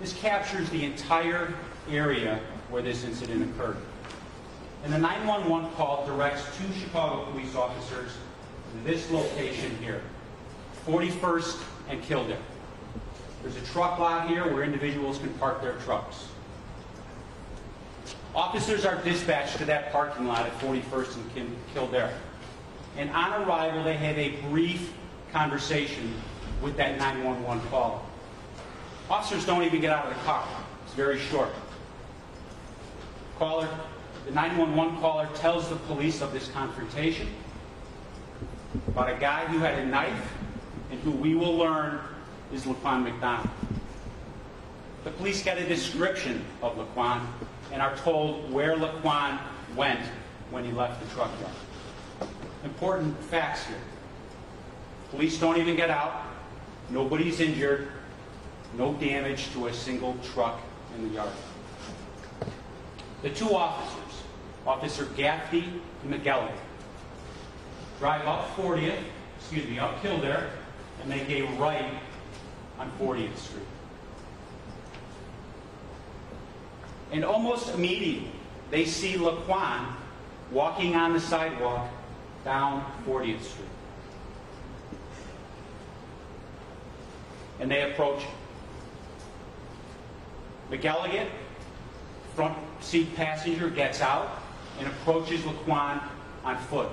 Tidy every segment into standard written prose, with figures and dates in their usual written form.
This captures the entire area where this incident occurred. And the 911 call directs 2 Chicago police officers to this location here, 41st and Kildare. There's a truck lot here where individuals can park their trucks. Officers are dispatched to that parking lot at 41st and Kildare. And on arrival, they have a brief conversation with that 911 caller. Officers don't even get out of the car. It's very short. The 911 caller tells the police of this confrontation about a guy who had a knife and who we will learn is Laquan McDonald. The police get a description of Laquan and are told where Laquan went when he left the truck yard. Important facts here. Police don't even get out. Nobody's injured. No damage to a single truck in the yard. The 2 officers, Officer Gaffney and McGilligan, drive up Kildare, and make a right on 40th Street. And almost immediately, they see Laquan walking on the sidewalk down 40th Street. And they approach him. McGilligan, front seat passenger, gets out and approaches Laquan on foot.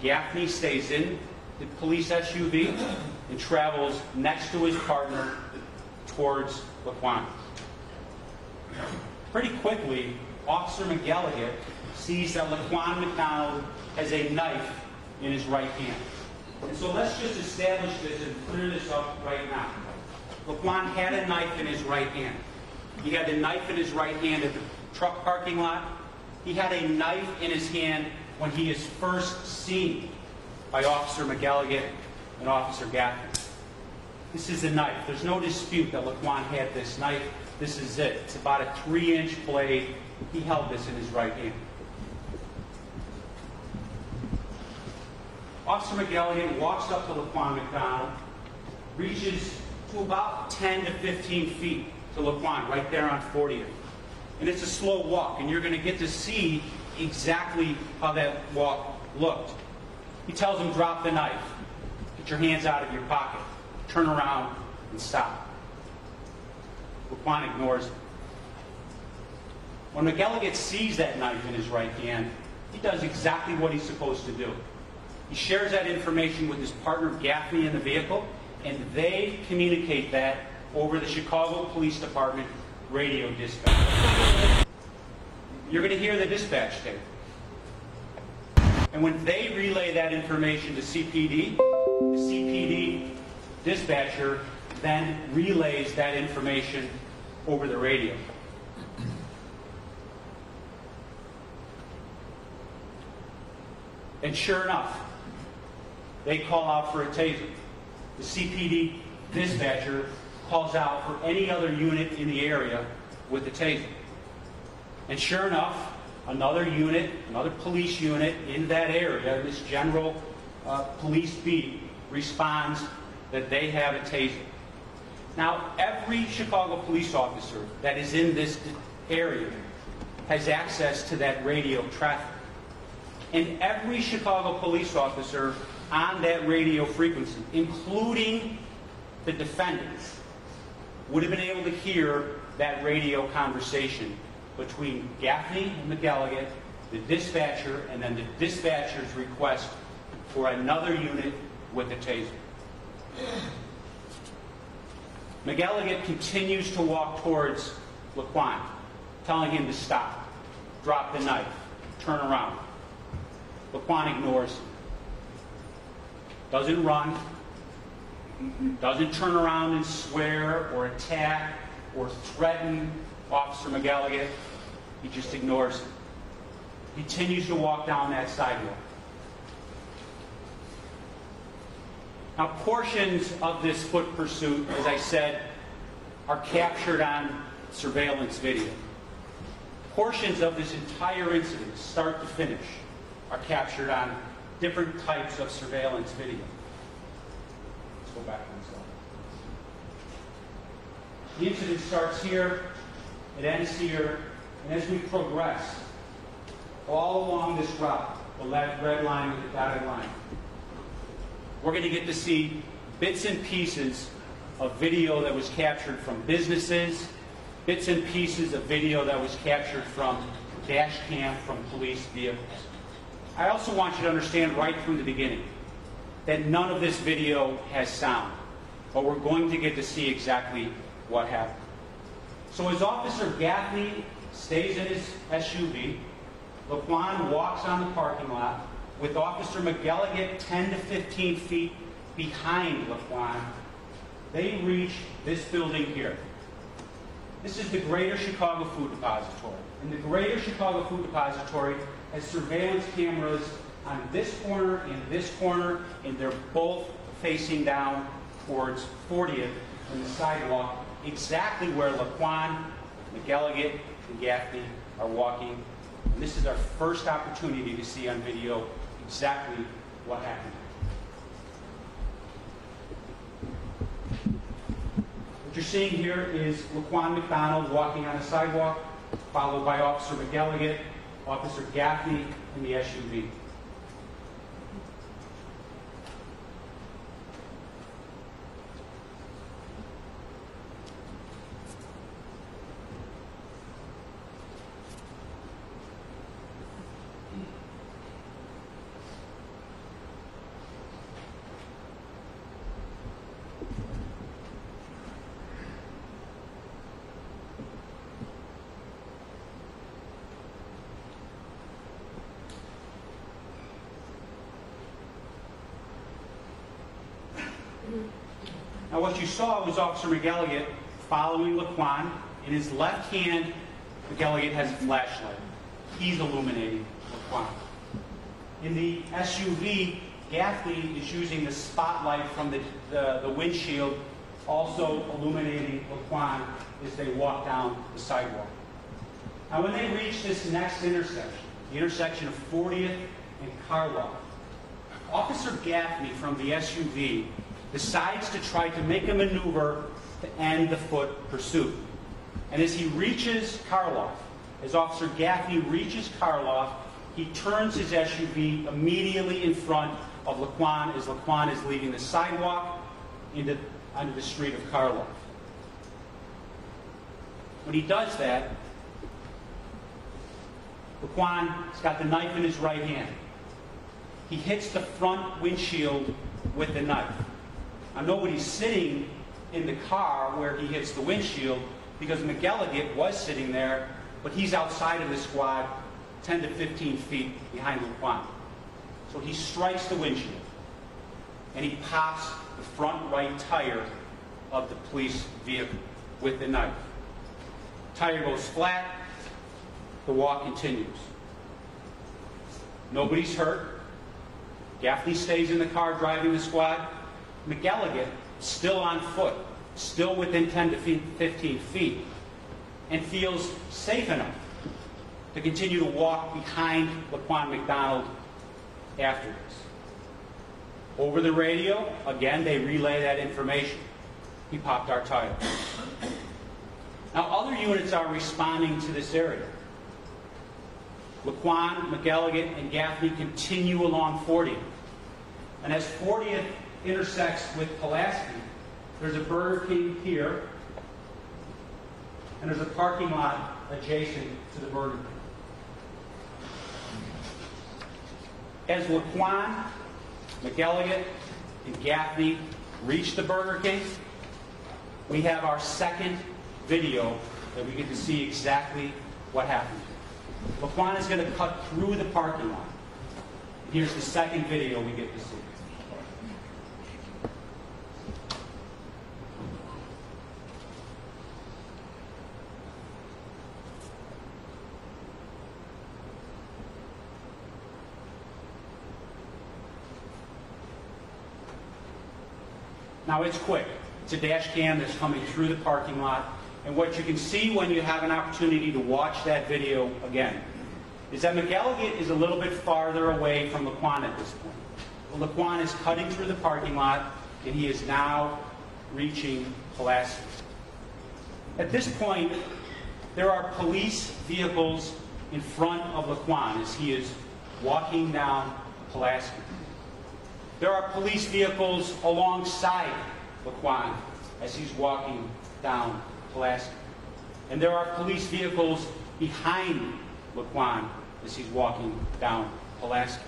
Gaffney stays in the police SUV and travels next to his partner towards Laquan. Pretty quickly, Officer McGilligan sees that Laquan McDonald has a knife in his right hand. And so let's just establish this and clear this up right now. Laquan had a knife in his right hand. He had the knife in his right hand at the truck parking lot. He had a knife in his hand when he is first seen by Officer McGilligan and Officer Gaffney. This is a knife. There's no dispute that Laquan had this knife. This is it. It's about a 3-inch blade. He held this in his right hand. Officer McGilligan walks up to Laquan McDonald, reaches to about 10 to 15 feet to Laquan, right there on 40th. And it's a slow walk, and you're going to get to see exactly how that walk looked. He tells him, drop the knife. Get your hands out of your pocket. Turn around and stop. Laquan ignores him. When McGilligan sees that knife in his right hand, he does exactly what he's supposed to do. He shares that information with his partner Gaffney in the vehicle, and they communicate that over the Chicago Police Department radio dispatch. You're going to hear the dispatch tape. And when they relay that information to CPD, the CPD dispatcher then relays that information over the radio. And sure enough, they call out for a taser. The CPD dispatcher calls out for any other unit in the area with the taser. And sure enough, another unit, another police unit in that area, this general police beat, responds that they have a taser. Now, every Chicago police officer that is in this area has access to that radio traffic. And every Chicago police officer on that radio frequency, including the defendants, would have been able to hear that radio conversation between Gaffney and McGilligan, the dispatcher, and then the dispatcher's request for another unit with a taser. McGilligan continues to walk towards Laquan, telling him to stop, drop the knife, turn around. Laquan ignores him. Doesn't run, doesn't turn around and swear or attack or threaten Officer McGilligan. He just ignores him. He continues to walk down that sidewalk. Now, portions of this foot pursuit, as I said, are captured on surveillance video. Portions of this entire incident, start to finish, are captured on different types of surveillance video. Let's go back one The incident starts here, it ends here, and as we progress all along this route, the red line with the dotted line, we're going to get to see bits and pieces of video that was captured from businesses, bits and pieces of video that was captured from dash cam from police vehicles. I also want you to understand right from the beginning that none of this video has sound, but we're going to get to see exactly what happened. So as Officer Gaffney stays in his SUV, Laquan walks on the parking lot with Officer McElligott 10 to 15 feet behind Laquan. They reach this building here. This is the Greater Chicago Food Depository. And the Greater Chicago Food Depository has surveillance cameras on this corner and they're both facing down towards 40th and the sidewalk, exactly where Laquan, McElligott, and Gaffney are walking. And this is our first opportunity to see on video exactly what happened. What you're seeing here is Laquan McDonald walking on the sidewalk, followed by Officer McElligott, Officer Gaffney in the SUV. Now what you saw was Officer McElligott following Laquan. In his left hand, McElligott has a flashlight. He's illuminating Laquan. In the SUV, Gaffney is using the spotlight from the windshield, also illuminating Laquan as they walk down the sidewalk. Now when they reach this next intersection, the intersection of 40th and Karloff, Officer Gaffney from the SUV decides to try to make a maneuver to end the foot pursuit. And as he reaches Karloff, as Officer Gaffney reaches Karloff, he turns his SUV immediately in front of Laquan as Laquan is leaving the sidewalk onto the street of Karloff. When he does that, Laquan's got the knife in his right hand. He hits the front windshield with the knife. Now, nobody's sitting in the car where he hits the windshield because McElligott was sitting there, but he's outside of the squad 10 to 15 feet behind Laquan. So he strikes the windshield, and he pops the front right tire of the police vehicle with the knife. Tire goes flat, the walk continues. Nobody's hurt. Gaffney stays in the car driving the squad. McElligott, still on foot, still within 10 to 15 feet, and feels safe enough to continue to walk behind Laquan McDonald after this. Over the radio, again, they relay that information. He popped our tire. Now, other units are responding to this area. Laquan, McElligott, and Gaffney continue along 40th. And as 40th intersects with Pulaski, there's a Burger King here, and there's a parking lot adjacent to the Burger King. As Laquan, McElligott, and Gaffney reach the Burger King, we have our second video that we get to see exactly what happened. Laquan is going to cut through the parking lot. Here's the second video we get to see. Now it's quick. It's a dash cam that's coming through the parking lot. And what you can see when you have an opportunity to watch that video again is that McElligott is a little bit farther away from Laquan at this point. Well, Laquan is cutting through the parking lot, and he is now reaching Pulaski. At this point, there are police vehicles in front of Laquan as he is walking down Pulaski. There are police vehicles alongside Laquan as he's walking down Pulaski. And there are police vehicles behind Laquan as he's walking down Pulaski.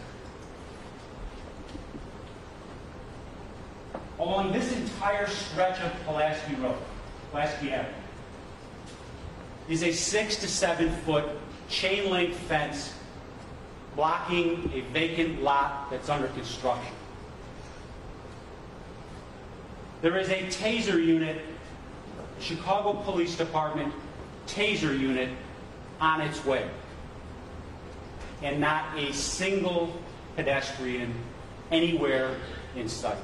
Along this entire stretch of Pulaski Road, Pulaski Avenue, is a 6 to 7 foot chain link fence blocking a vacant lot that's under construction. There is a taser unit, Chicago Police Department taser unit, on its way, and not a single pedestrian anywhere in sight.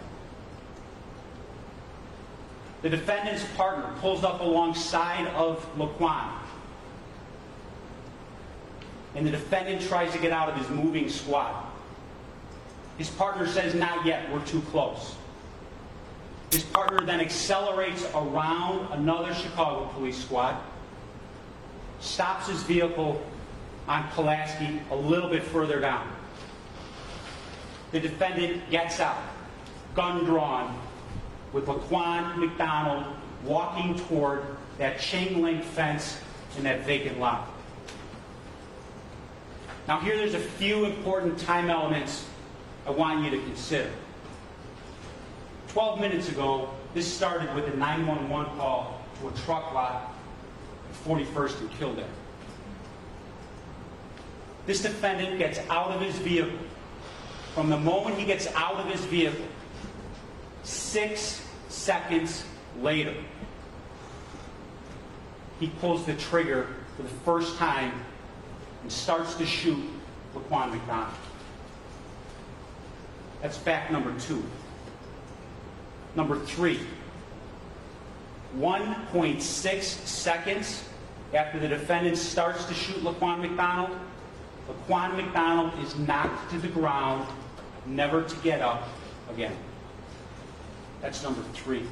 The defendant's partner pulls up alongside of Laquan, and the defendant tries to get out of his moving squad. His partner says, "Not yet, we're too close." His partner then accelerates around another Chicago police squad, stops his vehicle on Pulaski a little bit further down. The defendant gets out, gun drawn, with Laquan McDonald walking toward that chain link fence in that vacant lot. Now here there's a few important time elements I want you to consider. 12 minutes ago, this started with a 911 call to a truck lot at 41st and Kildare. This defendant gets out of his vehicle. From the moment he gets out of his vehicle, 6 seconds later, he pulls the trigger for the first time and starts to shoot Laquan McDonald. That's fact number 2. Number 3, 1.6 seconds after the defendant starts to shoot Laquan McDonald, Laquan McDonald is knocked to the ground, never to get up again. That's number 3.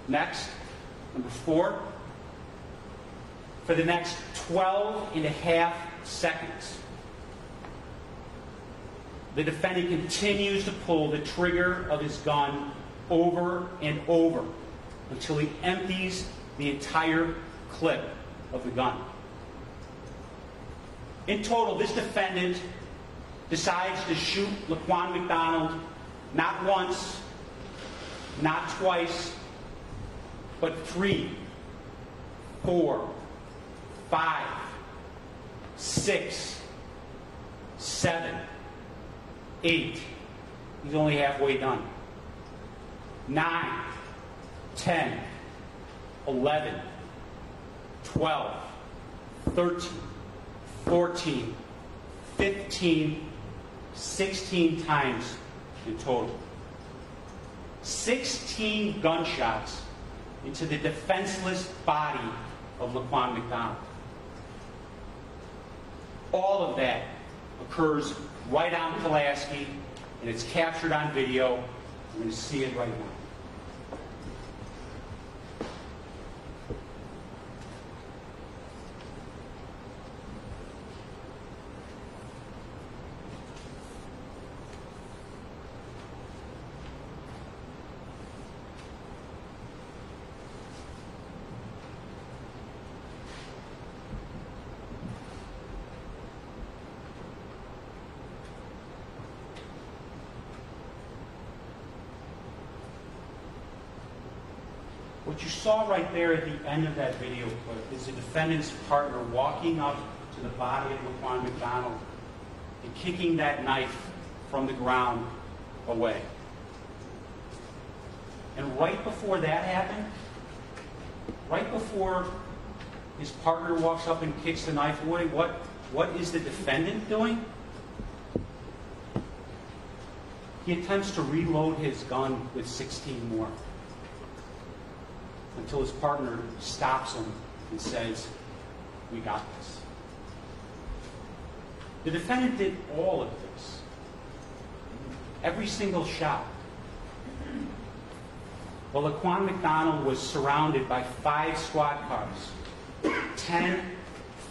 Next, number 4, for the next 12 and a half seconds, the defendant continues to pull the trigger of his gun over and over until he empties the entire clip of the gun. In total, this defendant decides to shoot Laquan McDonald not once, not twice, but 3, 4, 5, 6, 7, 8. He's only halfway done. 9, 10, 11, 12, 13, 14, 15, 16 times in total. 16 gunshots into the defenseless body of Laquan McDonald. All of that occurs right on Pulaski, and it's captured on video. You're going to see it right now. What you saw right there at the end of that video clip is the defendant's partner walking up to the body of Laquan McDonald and kicking that knife from the ground away. And right before that happened, right before his partner walks up and kicks the knife away, what is the defendant doing? He attempts to reload his gun with 16 more. Until his partner stops him and says, "We got this." The defendant did all of this. Every single shot. Well, Laquan McDonald was surrounded by 5 squad cars, 10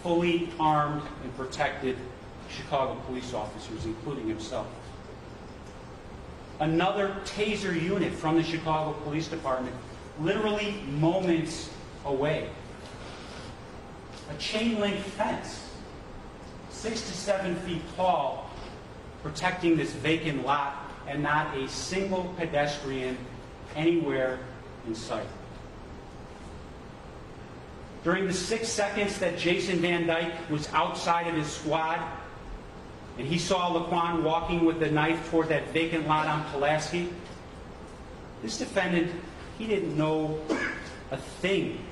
fully armed and protected Chicago police officers, including himself. Another taser unit from the Chicago Police Department, literally moments away. A chain link fence, 6 to 7 feet tall, protecting this vacant lot, and not a single pedestrian anywhere in sight. During the 6 seconds that Jason Van Dyke was outside of his squad, and he saw Laquan walking with the knife toward that vacant lot on Pulaski, this defendant, he didn't know a thing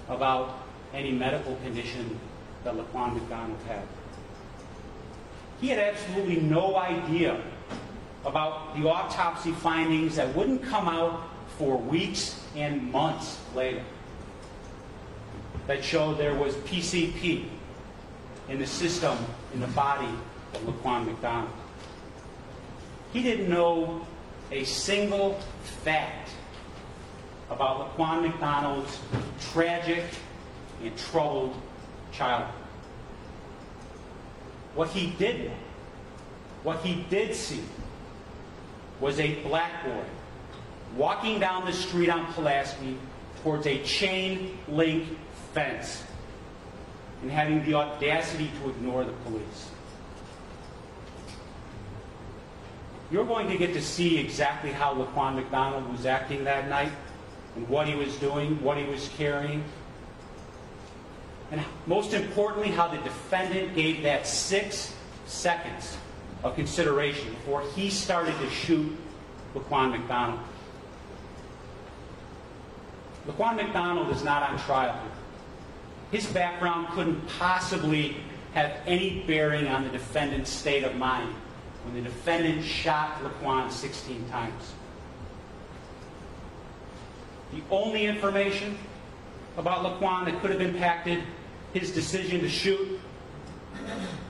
about any medical condition that Laquan McDonald had. He had absolutely no idea about the autopsy findings that wouldn't come out for weeks and months later, that showed there was PCP in the system, in the body of Laquan McDonald. He didn't know a single fact about Laquan McDonald's tragic and troubled childhood. What he did know, what he did see, was a black boy walking down the street on Pulaski towards a chain link fence and having the audacity to ignore the police. You're going to get to see exactly how Laquan McDonald was acting that night and what he was doing, what he was carrying, and most importantly, how the defendant gave that 6 seconds of consideration before he started to shoot Laquan McDonald. Laquan McDonald is not on trial here. His background couldn't possibly have any bearing on the defendant's state of mind when the defendant shot Laquan 16 times. The only information about Laquan that could have impacted his decision to shoot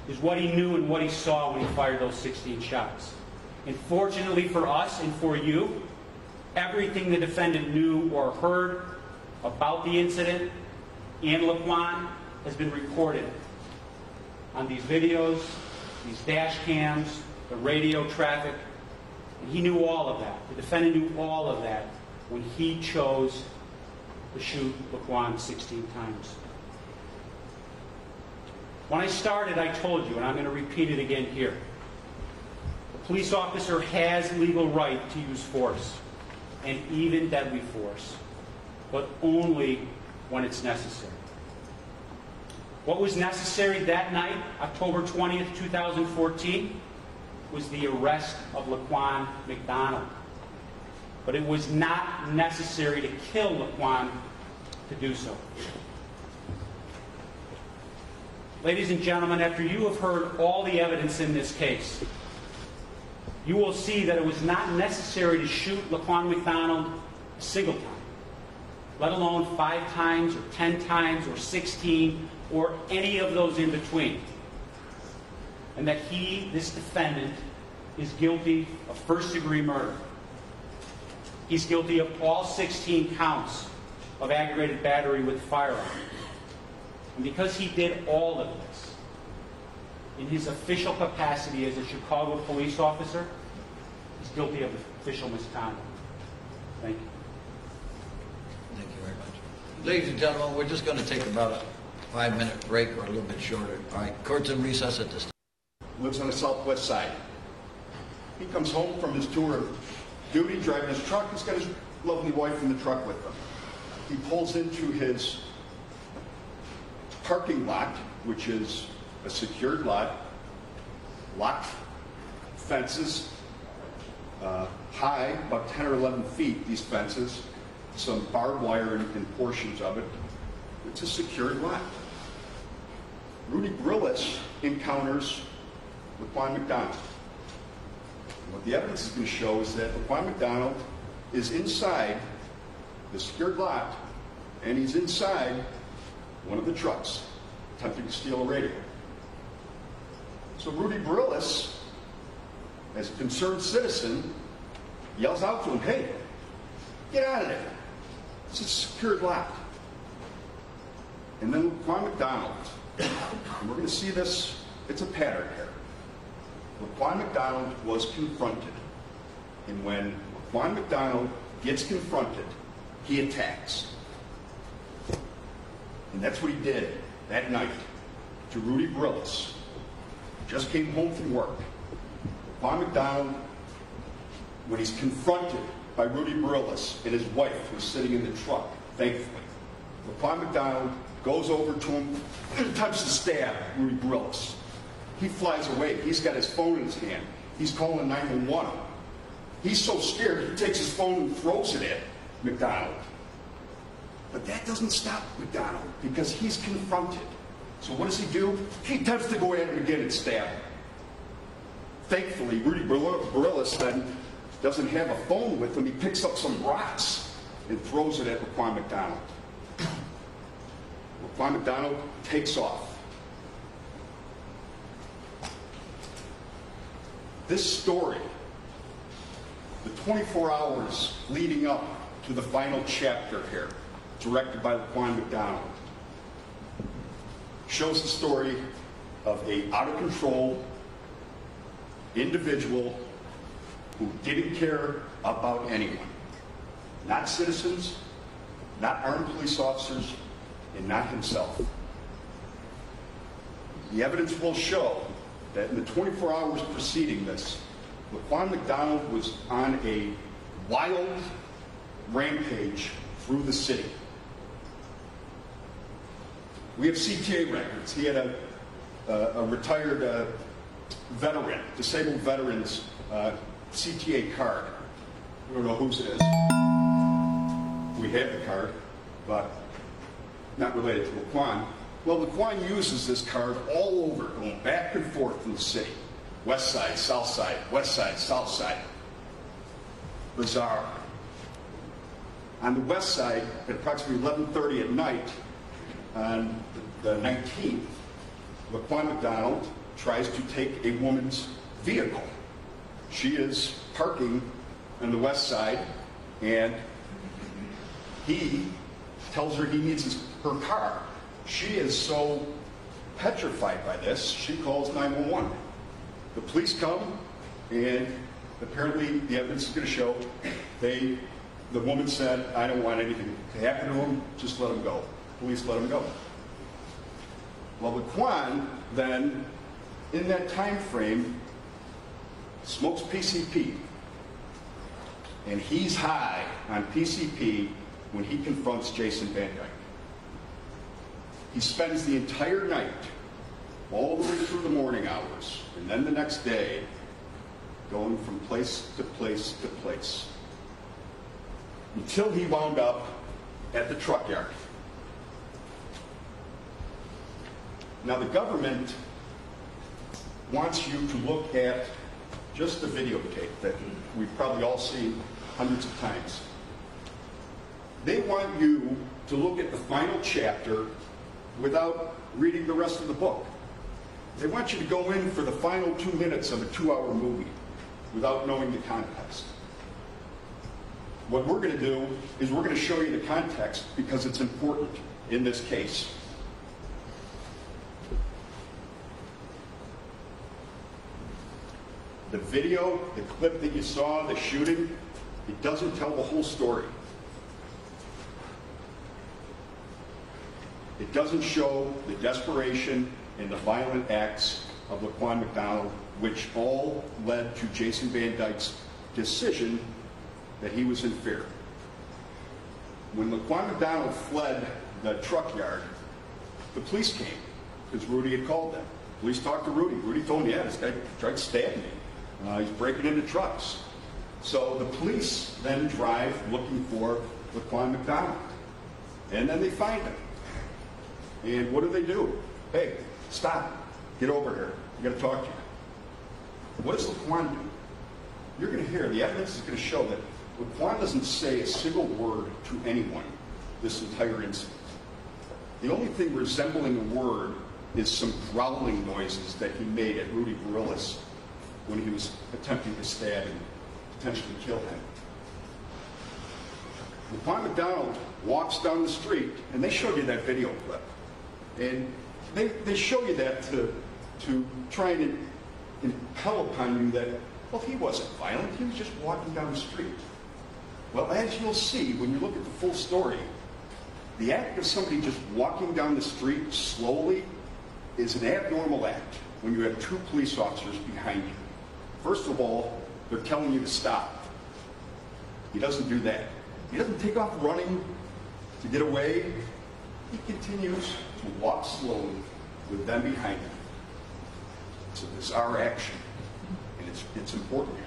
is what he knew and what he saw when he fired those 16 shots. And fortunately for us and for you, everything the defendant knew or heard about the incident and Laquan has been recorded on these videos, these dash cams, the radio traffic. And he knew all of that. The defendant knew all of that when he chose to shoot Laquan 16 times. When I started, I told you, and I'm going to repeat it again here, the police officer has legal right to use force, and even deadly force, but only when it's necessary. What was necessary that night, October 20th, 2014, was the arrest of Laquan McDonald. But it was not necessary to kill Laquan to do so. Ladies and gentlemen, after you have heard all the evidence in this case, you will see that it was not necessary to shoot Laquan McDonald a single time, let alone 5 times or 10 times or 16 or any of those in between. And that he, this defendant, is guilty of first-degree murder. He's guilty of all 16 counts of aggravated battery with firearm. And because he did all of this in his official capacity as a Chicago police officer, he's guilty of official misconduct. Thank you. Thank you very much. Ladies and gentlemen, we're just going to take about a 5-minute break or a little bit shorter. All right, court's in recess at this time. Lives on the southwest side. He comes home from his tour of duty, driving his truck. He's got his lovely wife in the truck with him. He pulls into his parking lot, which is a secured lot, locked fences, high, about 10 or 11 feet, these fences, some barbed wire in portions of it. It's a secured lot. Rudy Brillis encounters Laquan McDonald. And what the evidence is going to show is that Laquan McDonald is inside the secured lot, and he's inside one of the trucks, attempting to steal a radio. So Rudy Brillis, as a concerned citizen, yells out to him, "Hey, Get out of there. It's a secured lot. And then Laquan McDonald, and we're going to see this, it's a pattern here. Laquan McDonald was confronted. And when Laquan McDonald gets confronted, he attacks. And that's what he did that night to Rudy Brillis. Just came home from work. Laquan McDonald, when he's confronted by Rudy Brillis and his wife, who's sitting in the truck, thankfully, Laquan McDonald goes over to him and attempts to stab Rudy Brillis. He flies away. He's got his phone in his hand. He's calling 911. He's so scared, he takes his phone and throws it at McDonald. But that doesn't stop McDonald because he's confronted. So what does he do? He attempts to go at him again and stab him. Thankfully, Rudy Brillis then doesn't have a phone with him. He picks up some rocks and throws it at Laquan McDonald. Laquan McDonald takes off. This story, the 24 hours leading up to the final chapter here, directed by Laquan McDonald, shows the story of a out-of-control individual who didn't care about anyone. Not citizens, not armed police officers, and not himself. The evidence will show that in the 24 hours preceding this, Laquan McDonald was on a wild rampage through the city. We have CTA records. He had a retired veteran, disabled veteran's CTA card. We don't know whose it is. We have the card, but not related to Laquan. Well, Laquan uses this card all over, going back and forth in the city. West side, south side, west side, south side. Bizarre. On the west side, at approximately 11:30 at night, on the 19th, Laquan McDonald tries to take a woman's vehicle. She is parking on the west side, and he tells her he needs her car. She is so petrified by this, she calls 911. The police come, and apparently the evidence is going to show the woman said, I don't want anything to happen to him, just let him go. Police let him go. Well, Laquan then, in that time frame, smokes PCP. And he's high on PCP when he confronts Jason Van Dyke. He spends the entire night, all the way through the morning hours, and then the next day, going from place to place to place, until he wound up at the truck yard. Now, the government wants you to look at just the videotape that we've probably all seen hundreds of times. They want you to look at the final chapter without reading the rest of the book. They want you to go in for the final 2 minutes of a 2-hour movie without knowing the context. What we're going to do is we're going to show you the context because it's important in this case. The video, the clip that you saw, the shooting, it doesn't tell the whole story. It doesn't show the desperation and the violent acts of Laquan McDonald, which all led to Jason Van Dyke's decision that he was in fear. When Laquan McDonald fled the truck yard, the police came because Rudy had called them. Police talked to Rudy. Rudy told him, yeah, this guy tried to stab me. He's breaking into trucks. So the police then drive looking for Laquan McDonald. And then they find him. And what do? Hey, stop. Get over here. I got to talk to you. What does Laquan do? You're going to hear, the evidence is going to show that Laquan doesn't say a single word to anyone this entire incident. The only thing resembling a word is some growling noises that he made at Rudy Brillis when he was attempting to stab and potentially kill him. Laquan McDonald walks down the street, and they showed you that video clip. And they show you that to try and impel upon you that, well, he wasn't violent, he was just walking down the street. Well, as you'll see when you look at the full story, the act of somebody just walking down the street slowly is an abnormal act when you have two police officers behind you. First of all, they're telling you to stop. He doesn't do that. He doesn't take off running to get away. He continues to walk slowly with them behind him. It's a bizarre action, and it's important here.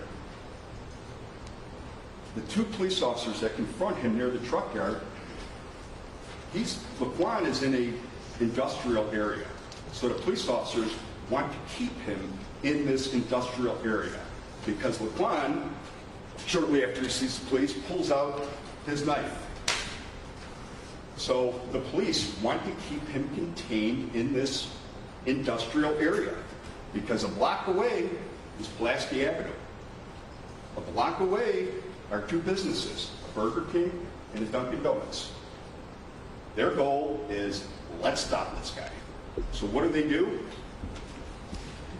The two police officers that confront him near the truck yard, Laquan is in an industrial area. So the police officers want to keep him in this industrial area because Laquan, shortly after he sees the police, pulls out his knife. So the police want to keep him contained in this industrial area because a block away is Pulaski Avenue. A block away are two businesses, a Burger King and a Dunkin' Donuts. Their goal is, let's stop this guy. So what do? They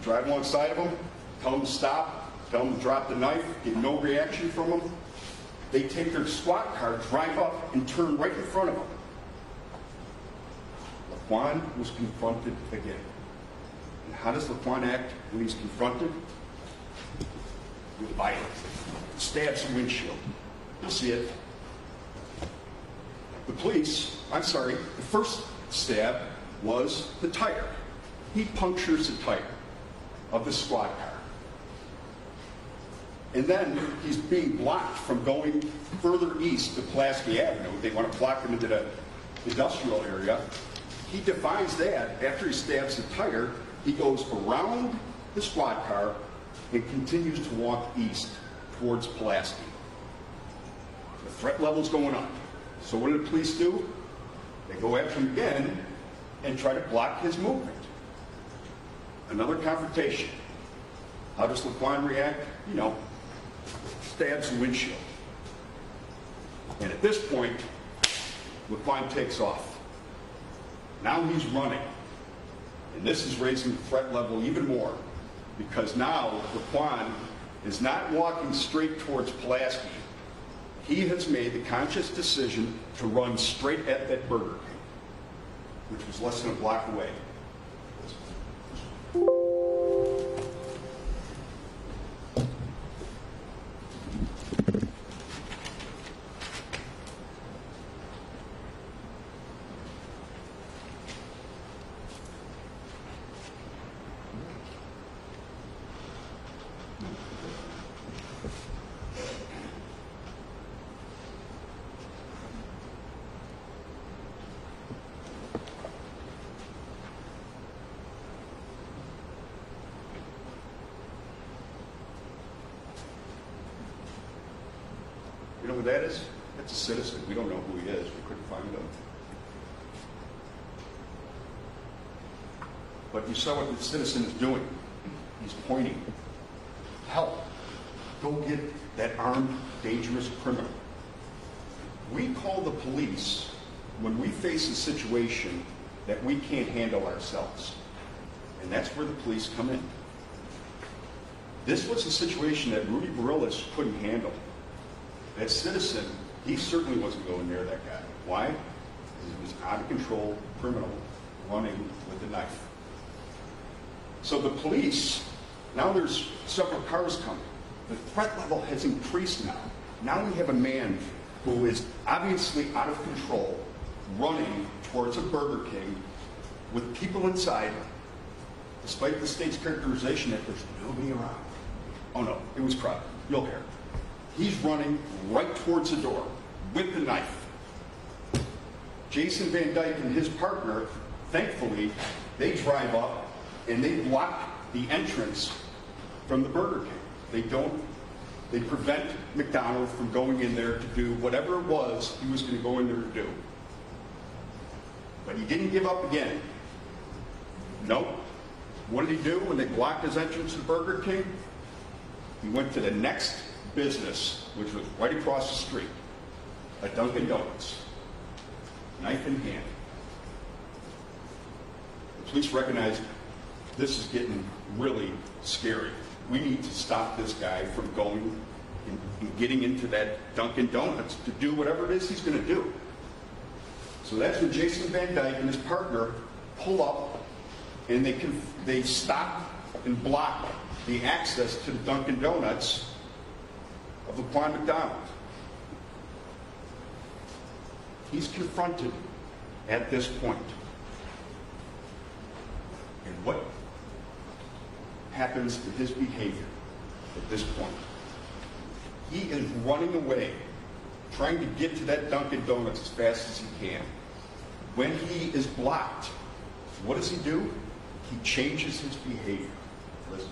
drive alongside of him, tell him to stop, tell him to drop the knife, get no reaction from him. They take their squad car, drive up, and turn right in front of him. Laquan was confronted again. And how does Laquan act when he's confronted? With violence. Stabs the windshield. You'll see it. The first stab was the tire. He punctures the tire of the squad car. And then he's being blocked from going further east to Pulaski Avenue. They want to block him into the industrial area. He defies that. After he stabs the tire, he goes around the squad car and continues to walk east towards Pulaski. The threat level's going up. So what do the police do? They go after him again and try to block his movement. Another confrontation. How does Laquan react? Stabs the windshield. And at this point, Laquan takes off. Now he's running. And this is raising the threat level even more because now Laquan is not walking straight towards Pulaski. He has made the conscious decision to run straight at that Burger King, which was less than a block away. You know who that is? That's a citizen. We don't know who he is. We couldn't find him. But you saw what the citizen is doing. He's pointing. Help. Go get that armed, dangerous criminal. We call the police when we face a situation that we can't handle ourselves. And that's where the police come in. This was a situation that Rudy Barillas couldn't handle. That citizen, he certainly wasn't going near that guy. Why? Because he was out of control, criminal, running with a knife. So the police, now there's several cars coming. The threat level has increased now. Now we have a man who is obviously out of control, running towards a Burger King with people inside, despite the state's characterization that there's nobody around. Oh no, it was crowded. You'll hear. He's running right towards the door with the knife. Jason Van Dyke and his partner, thankfully, they drive up and they block the entrance from the Burger King. They prevent McDonald from going in there to do whatever it was he was going to go in there to do. But he didn't give up again. Nope. What did he do when they blocked his entrance to Burger King? He went to the next business, which was right across the street. a Dunkin' Donuts, knife in hand. The police recognized this is getting really scary. We need to stop this guy from going and getting into that Dunkin' Donuts to do whatever it is he's going to do. So that's when Jason Van Dyke and his partner pull up, and they stop and block the access to the Dunkin' Donuts of Laquan McDonald. He's confronted at this point. And what happens to his behavior at this point? He is running away, trying to get to that Dunkin' Donuts as fast as he can. When he is blocked, what does he do? He changes his behavior. Listen.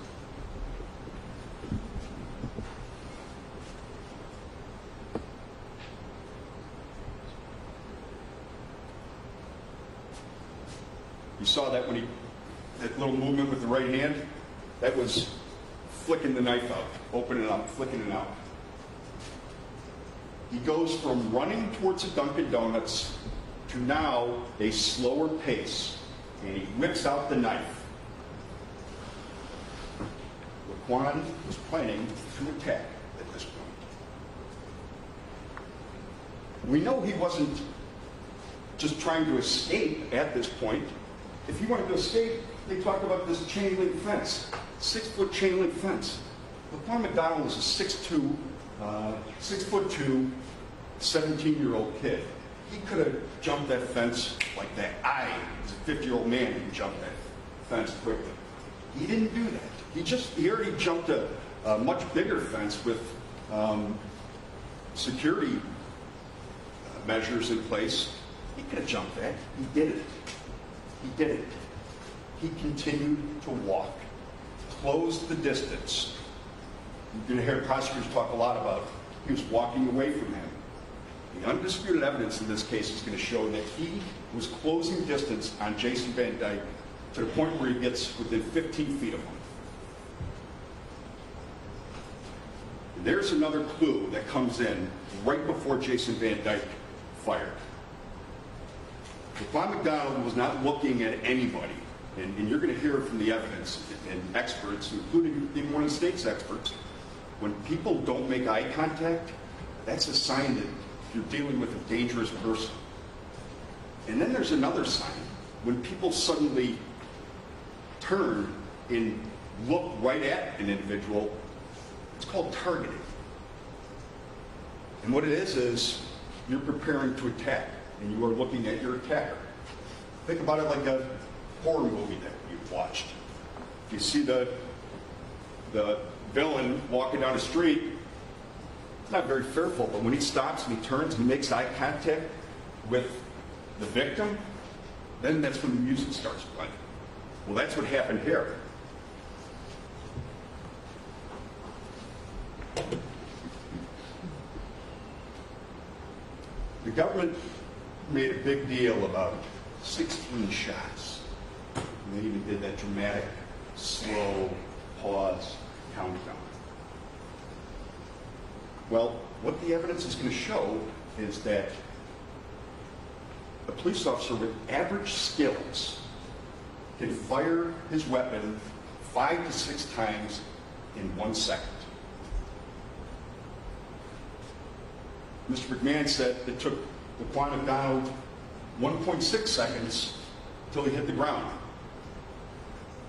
You saw that when that little movement with the right hand? That was flicking the knife out, opening it up, flicking it out. He goes from running towards a Dunkin' Donuts to now a slower pace, and he whips out the knife. Laquan was planning to attack at this point. We know he wasn't just trying to escape at this point. If he wanted to escape, they talked about this chain link fence, 6-foot chain link fence. Laquan McDonald was a 6'2", 17-year-old kid. He could have jumped that fence like that. I, as a 50-year-old man, could jump that fence quickly. He didn't do that. He already jumped a much bigger fence with security measures in place. He could have jumped that. He did it. He did it. He continued to walk, closed the distance. You're going to hear prosecutors talk a lot about he was walking away from him. The undisputed evidence in this case is going to show that he was closing distance on Jason Van Dyke to the point where he gets within 15 feet of him. And there's another clue that comes in right before Jason Van Dyke fired. Laquan McDonald was not looking at anybody, and you're going to hear it from the evidence and experts, including even one of the state's experts. When people don't make eye contact, that's a sign that you're dealing with a dangerous person. And then there's another sign. When people suddenly turn and look right at an individual, it's called targeting. And what it is you're preparing to attack, and you are looking at your attacker. Think about it like a horror movie that you've watched. You see the villain walking down the street, it's not very fearful, but when he stops and he turns and he makes eye contact with the victim, then that's when the music starts playing. Well, that's what happened here. The government made a big deal about 16 shots. And they even did that dramatic, slow, pause, countdown. Well, what the evidence is going to show is that a police officer with average skills can fire his weapon 5 to 6 times in 1 second. Mr. McMahon said it took Laquan McDonald 1.6 seconds until he hit the ground.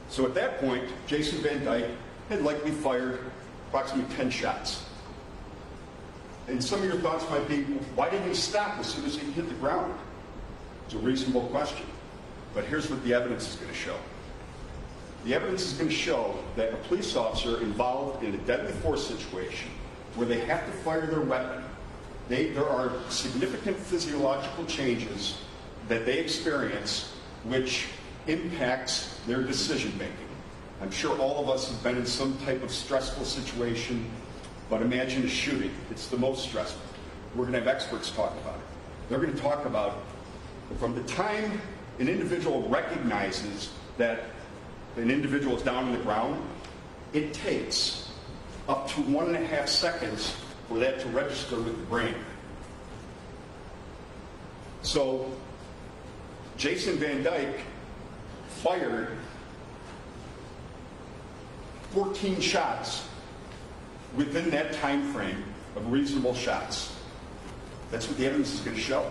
So at that point, Jason Van Dyke had likely fired approximately 10 shots. And some of your thoughts might be, why didn't he stop as soon as he hit the ground? It's a reasonable question. But here's what the evidence is going to show. The evidence is going to show that a police officer involved in a deadly force situation where they have to fire their weapon, there are significant physiological changes that they experience which impacts their decision making. I'm sure all of us have been in some type of stressful situation, but imagine a shooting. It's the most stressful. We're going to have experts talk about it. They're going to talk about from the time an individual recognizes that an individual is down on the ground, it takes up to 1.5 seconds for that to register with the brain. So Jason Van Dyke fired 14 shots within that time frame of reasonable shots. That's what the evidence is going to show.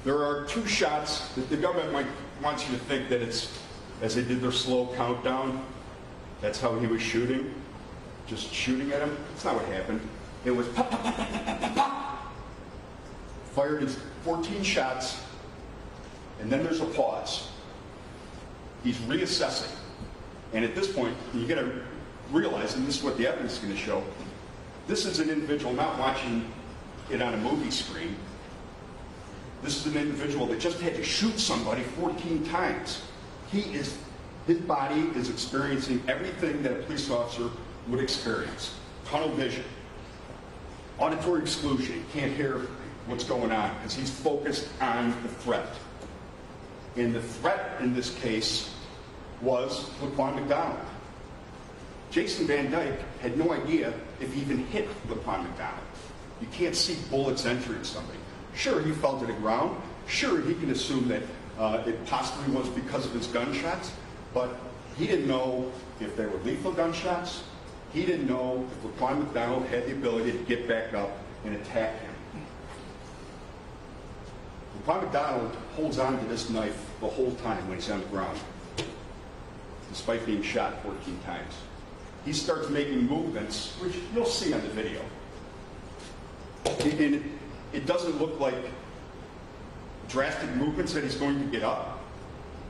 There are 2 shots that the government might want you to think that it's, as they did their slow countdown, that's how he was shooting, just shooting at him. That's not what happened. It was pop, pop, pop, pop, pop, pop, pop. Fired his 14 shots, and then there's a pause. He's reassessing. And at this point, you got to realize, and this is what the evidence is going to show, this is an individual not watching it on a movie screen. This is an individual that just had to shoot somebody 14 times. His body is experiencing everything that a police officer would experience. Tunnel vision, auditory exclusion, he can't hear what's going on because he's focused on the threat. And the threat in this case was Laquan McDonald. Jason Van Dyke had no idea if he even hit Laquan McDonald. You can't see bullets entering somebody. Sure, he fell to the ground. Sure, he can assume that it possibly was because of his gunshots, but he didn't know if they were lethal gunshots. He didn't know if Laquan McDonald had the ability to get back up and attack him. Laquan McDonald holds on to this knife the whole time when he's on the ground, despite being shot 14 times. He starts making movements, which you'll see on the video. And it doesn't look like drastic movements that he's going to get up,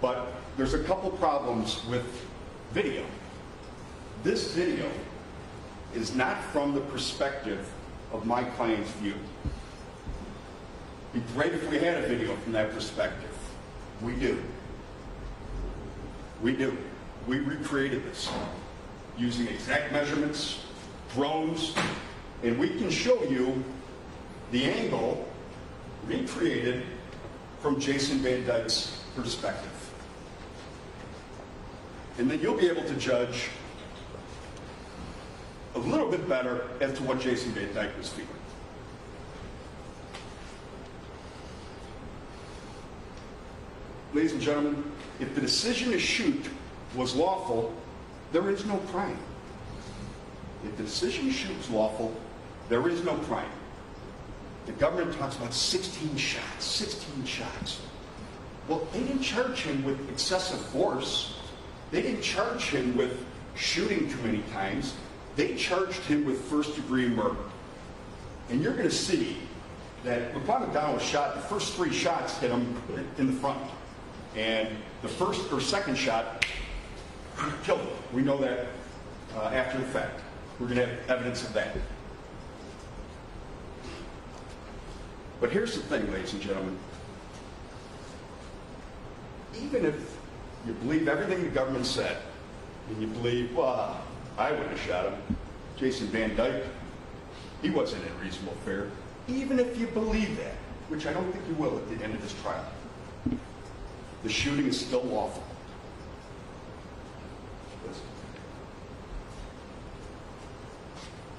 but there's a couple problems with video. This video is not from the perspective of my client's view. It'd be great if we had a video from that perspective. We do. We do. We recreated this using exact measurements, drones, and we can show you the angle recreated from Jason Van Dyke's perspective. And then you'll be able to judge a little bit better as to what Jason Van Dyke was feeling. Ladies and gentlemen, if the decision to shoot was lawful, there is no crime. If the decision to shoot was lawful, there is no crime. The government talks about 16 shots, 16 shots. Well, they didn't charge him with excessive force. They didn't charge him with shooting too many times. They charged him with first-degree murder. And you're going to see that Laquan McDonald was shot, the first 3 shots hit him in the front. And the first or second shot killed him. We know that after the fact. We're going to have evidence of that. But here's the thing, ladies and gentlemen. Even if you believe everything the government said, and you believe, well, I wouldn't have shot him, Jason Van Dyke, he wasn't in reasonable fear. Even if you believe that, which I don't think you will at the end of this trial, the shooting is still lawful.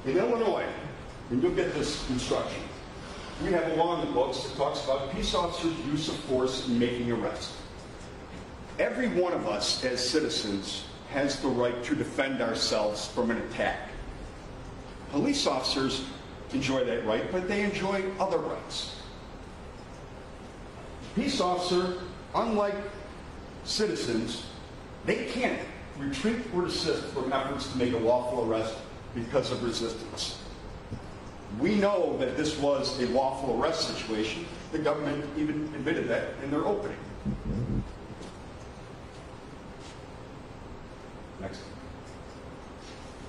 In Illinois, and you'll get this instruction, we have a law in the books that talks about peace officers' use of force in making arrests. Every one of us as citizens has the right to defend ourselves from an attack. Police officers enjoy that right, but they enjoy other rights. Peace officer, unlike citizens, they can't retreat or desist from efforts to make a lawful arrest because of resistance. We know that this was a lawful arrest situation. The government even admitted that in their opening. Next.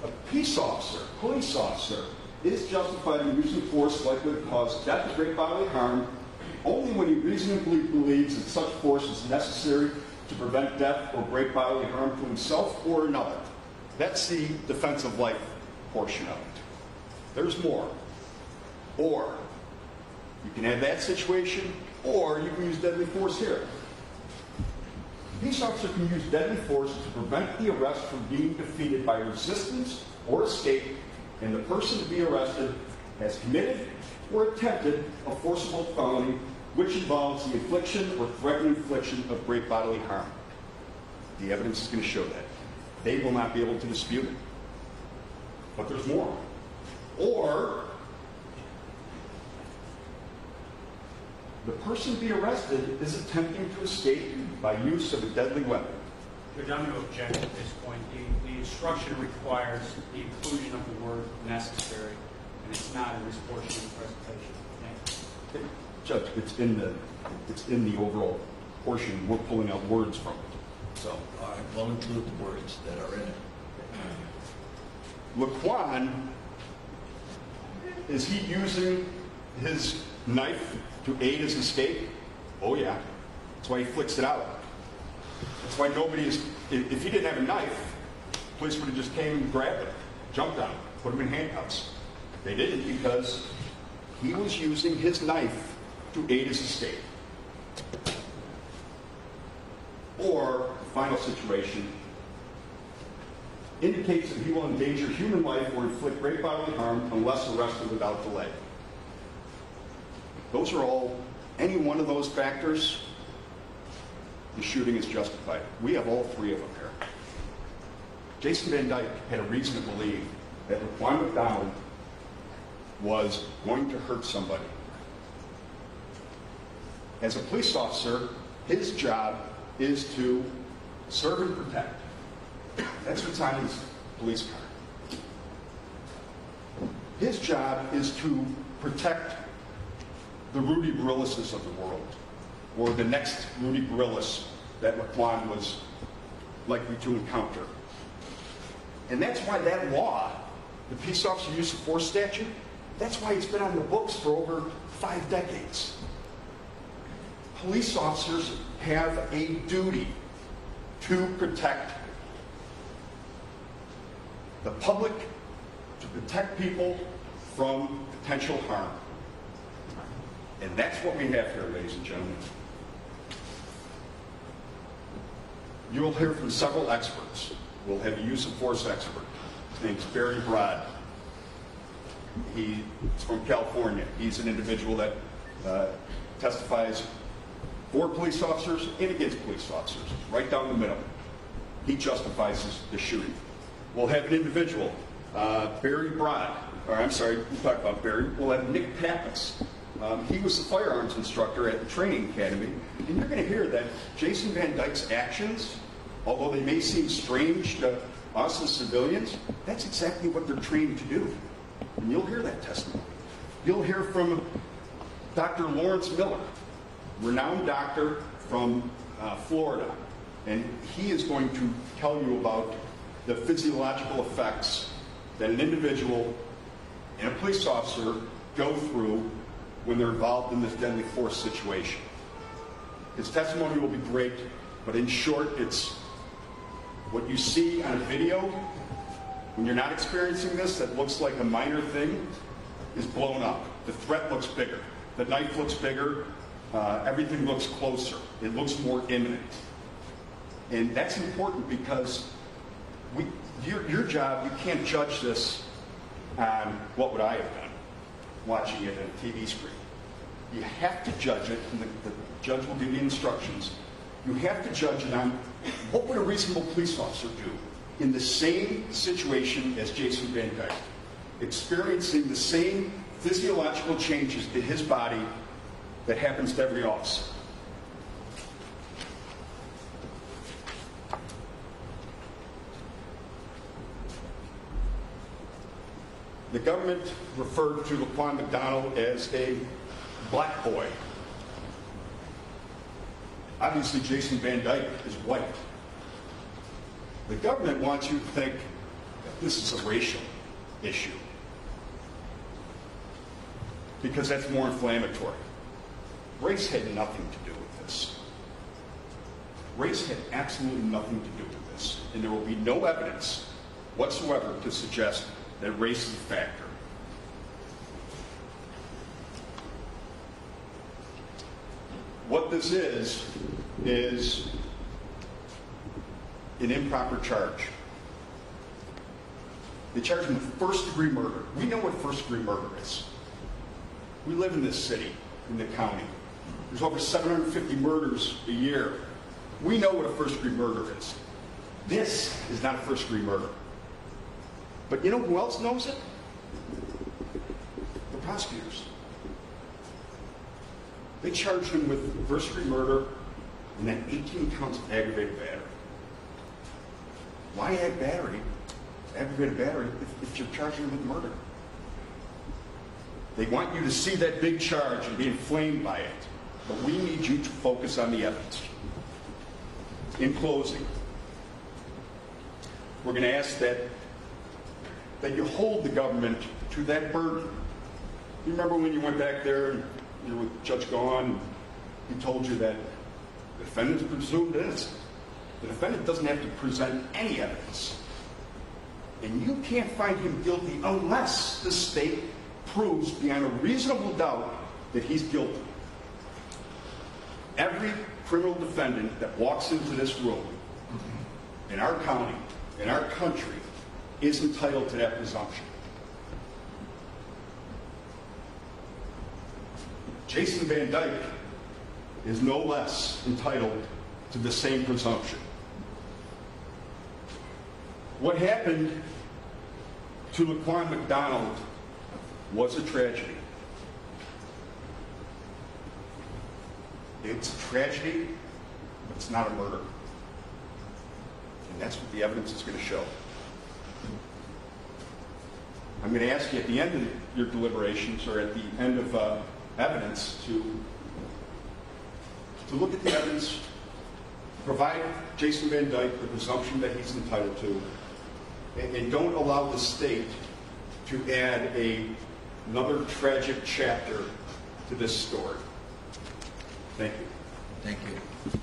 A peace officer, police officer, is justified in using force likely to cause death or great bodily harm only when he reasonably believes that such force is necessary to prevent death or great bodily harm to himself or another. That's the defense of life portion of it. There's more. Or you can have that situation, or you can use deadly force here. A peace officer can use deadly force to prevent the arrest from being defeated by resistance or escape, and the person to be arrested has committed or attempted a forcible felony which involves the infliction or threatened infliction of great bodily harm. The evidence is going to show that. They will not be able to dispute it. But there's more. Or the person to be arrested is attempting to escape by use of a deadly weapon. Judge, I'm going to object at this point. The instruction requires the inclusion of the word necessary, and it's not in this portion of the presentation. Thank you. Judge, it's in the overall portion. We're pulling out words from it. So, All right, we'll include the words that are in it. Laquan, is he using his knife to aid his escape? Oh yeah. That's why he flicks it out. That's why nobody is, if he didn't have a knife, police would have just came and grabbed him, jumped on him, put him in handcuffs. They didn't because he was using his knife to aid his escape. Or, final situation, indicates that he will endanger human life or inflict great bodily harm unless arrested without delay. Those are all, any one of those factors, the shooting is justified. We have all three of them here. Jason Van Dyke had a reason to believe that Laquan McDonald was going to hurt somebody. As a police officer, his job is to serve and protect. That's what's on his police card. His job is to protect the Rudy Barillises of the world, or the next Rudy Barillis that Laquan was likely to encounter. And that's why that law, the Peace Officer Use of Force statute, that's why it's been on the books for over 5 decades. Police officers have a duty to protect the public, to protect people from potential harm. And that's what we have here, ladies and gentlemen. You will hear from several experts. We'll have a use of force expert. His name is Barry Broad. He's from California. He's an individual that testifies for police officers and against police officers, right down the middle. He justifies the shooting. We'll have an individual, Barry Broad, or I'm sorry, we'll talk about Barry. We'll have Nick Pappas. He was the firearms instructor at the training academy, and you're going to hear that Jason Van Dyke's actions, although they may seem strange to us as civilians, that's exactly what they're trained to do. And you'll hear that testimony. You'll hear from Dr. Lawrence Miller, renowned doctor from Florida, and he is going to tell you about the physiological effects that an individual and a police officer go through when they're involved in this deadly force situation. His testimony will be great, but in short, it's what you see on a video when you're not experiencing this that looks like a minor thing is blown up. The threat looks bigger. The knife looks bigger. Everything looks closer. It looks more imminent. And that's important because your job, you can't judge this on what would I have done watching it on a TV screen. You have to judge it, and the judge will give you instructions. You have to judge it on what would a reasonable police officer do in the same situation as Jason Van Dyke, experiencing the same physiological changes to his body that happens to every officer. The government referred to Laquan McDonald as a black boy. Obviously, Jason Van Dyke is white. The government wants you to think that this is a racial issue because that's more inflammatory. Race had nothing to do with this. Race had absolutely nothing to do with this, and there will be no evidence whatsoever to suggest that race is a factor. What this is an improper charge. They charge him with first-degree murder. We know what first-degree murder is. We live in this city, in the county. There's over 750 murders a year. We know what a first-degree murder is. This is not a first-degree murder. But you know who else knows it? The prosecutors. They charged him with first-degree murder and then 18 counts of aggravated battery. Why aggravated battery, if you're charging him with murder? They want you to see that big charge and be inflamed by it. But we need you to focus on the evidence. In closing, we're going to ask that you hold the government to that burden. You remember when you went back there and you were with Judge Gaughan, he told you that the defendant is presumed innocent. The defendant doesn't have to present any evidence. And you can't find him guilty unless the state proves beyond a reasonable doubt that he's guilty. Every criminal defendant that walks into this room, in our county, in our country, is entitled to that presumption. Jason Van Dyke is no less entitled to the same presumption. What happened to Laquan McDonald was a tragedy. It's a tragedy, but it's not a murder. And that's what the evidence is going to show. I'm going to ask you at the end of your deliberations, or at the end of evidence, to look at the evidence, provide Jason Van Dyke the presumption that he's entitled to, and don't allow the state to add another tragic chapter to this story. Thank you. Thank you.